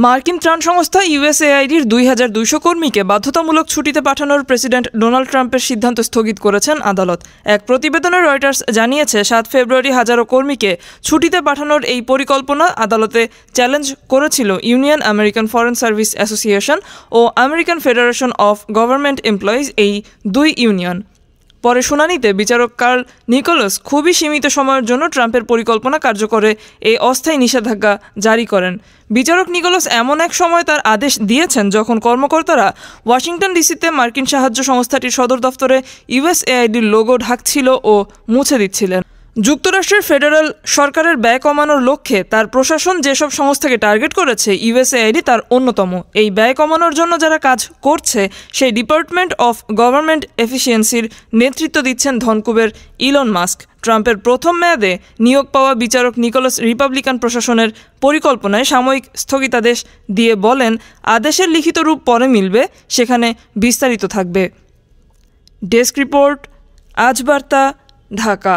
মার্কিন ত্রাণ সংস্থা ইউএসএআইডির ২,২০০ কর্মীকে বাধ্যতামূলক ছুটিতে পাঠানোর প্রেসিডেন্ট ডোনাল্ড ট্রাম্পের সিদ্ধান্ত স্থগিত করেছেন আদালত। এক প্রতিবেদনে রয়টার্স জানিয়েছে ৭ ফেব্রুয়ারি হাজারো কর্মীকে ছুটিতে পাঠানোর এই পরিকল্পনা আদালতে চ্যালেঞ্জ করেছিল union American Foreign Service Association ও American Federation of Government Employees, এই দুই ইউনিয়ন। পরে শুনানিতে বিচারক কার্ল নিকোলাস খুবই সীমিত সময়ের জন্য ট্রাম্পের পরিকল্পনা কার্যকরে এই অস্থায়ী নিষেধাজ্ঞা জারি করেন। বিচারক নিকোলাস এমন এক সময় তার আদেশ দিয়েছেন যখন কর্মকর্তারা ওয়াশিংটন ডিসিতে মার্কিন সাহায্য সংস্থাটির সদর দফতরে ইউএসএআইডির লোগো ঢাকছিল ও মুছে দিচ্ছিলেন। যুক্তরাষ্ট্রের ফেডারেল সরকারের ব্যয় কমানোর লক্ষ্যে তার প্রশাসন যেসব সংস্থাকে টার্গেট করেছে, ইউএসএআইডি তার অন্যতম। এই ব্যয় কমানোর জন্য যারা কাজ করছে সেই ডিপার্টমেন্ট অফ গভর্নমেন্ট এফিসিয়েন্সির নেতৃত্ব দিচ্ছেন ধনকুবের ইলন মাস্ক। ট্রাম্পের প্রথম মেয়াদে নিয়োগ পাওয়া বিচারক নিকোলাস রিপাবলিকান প্রশাসনের পরিকল্পনায় সাময়িক স্থগিতাদেশ দিয়ে বলেন, আদেশের লিখিত রূপ পরে মিলবে, সেখানে বিস্তারিত থাকবে। ডেস্ক রিপোর্ট, আজ বার্তা, ঢাকা।